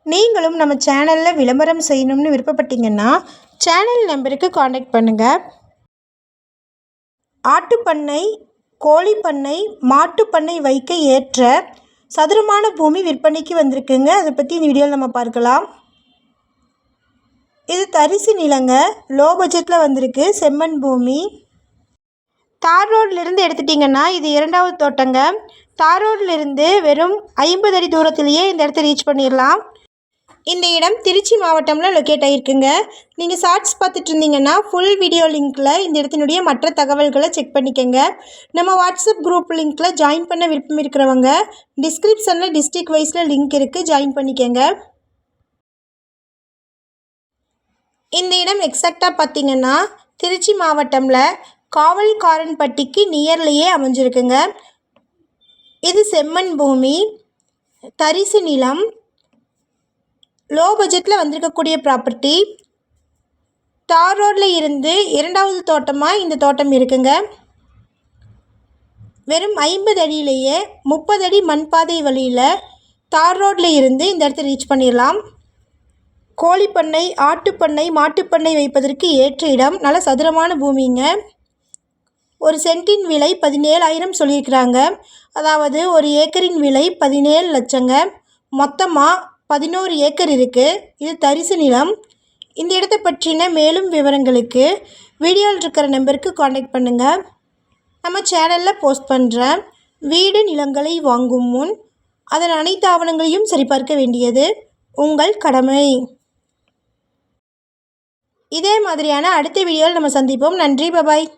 நீங்களும் நம்ம சேனலில் விளம்பரம் செய்யணும்னு விருப்பப்பட்டீங்கன்னா சேனல் நம்பருக்கு காண்டாக்ட் பண்ணுங்கள். ஆட்டுப்பண்ணை, கோழிப்பண்ணை, மாட்டுப்பண்ணை வைக்க ஏற்ற சதுரமான பூமி விற்பனைக்கு வந்திருக்குங்க. அதை பற்றி இந்த வீடியோவில் நம்ம பார்க்கலாம். இது தரிசு நிலங்க, லோ பட்ஜெட்டில் வந்திருக்கு. செம்மண் பூமி. தார் ரோட்லேருந்து எடுத்துட்டிங்கன்னா இது இரண்டாவது தோட்டங்க. தார் ரோட்லேருந்து வெறும் 50 அடி தூரத்திலேயே இந்த இடத்த ரீச் பண்ணிடலாம். இந்த இடம் திருச்சி மாவட்டமில் லொக்கேட் ஆகிருக்குங்க. நீங்கள் ஷார்ட்ஸ் பார்த்துட்டு இருந்தீங்கன்னா ஃபுல் வீடியோ லிங்க்கில் இந்த இடத்தினுடைய மற்ற தகவல்களை செக் பண்ணிக்கோங்க. நம்ம வாட்ஸ்அப் குரூப் லிங்க்கில் ஜாயின் பண்ண விருப்பம் இருக்கிறவங்க டிஸ்கிரிப்ஷனில் டிஸ்ட்ரிக்ட் வைஸில் லிங்க் இருக்குது, ஜாயின் பண்ணிக்கோங்க. இந்த இடம் எக்ஸாக்டாக பார்த்தீங்கன்னா திருச்சி மாவட்டமில் காவல்காரன்பட்டிக்கு நியர்லேயே அமைஞ்சிருக்குங்க. இது செம்மண் பூமி, தரிசு நிலம், லோ பட்ஜெட்டில் வந்திருக்கக்கூடிய ப்ராப்பர்ட்டி. தார் ரோடில் இருந்து இரண்டாவது தோட்டமாக இந்த தோட்டம் இருக்குங்க. வெறும் 50 அடியிலேயே 30 அடி மண்பாதை வழியில் தார் ரோடில் இருந்து இந்த இடத்த ரீச் பண்ணிடலாம். கோழிப்பண்ணை, ஆட்டுப்பண்ணை, மாட்டுப்பண்ணை வைப்பதற்கு ஏற்ற இடம். நல்ல சதுரமான பூமிங்க. ஒரு சென்ட்டின் விலை 17,000 சொல்லியிருக்கிறாங்க. அதாவது ஒரு ஏக்கரின் விலை 17 லட்சங்க. மொத்தமாக 11 ஏக்கர் இருக்குது. இது தரிசு நிலம். இந்த இடத்தை பற்றின மேலும் விவரங்களுக்கு வீடியோவில் இருக்கிற நம்பருக்கு காண்டாக்ட் பண்ணுங்கள். நம்ம சேனலில் போஸ்ட் பண்ணுற வீடு நிலங்களை வாங்கும் முன் அதன் அனைத்து ஆவணங்களையும் சரிபார்க்க வேண்டியது உங்கள் கடமை. இதே மாதிரியான அடுத்த வீடியோவில் நம்ம சந்திப்போம். நன்றி, பாய்.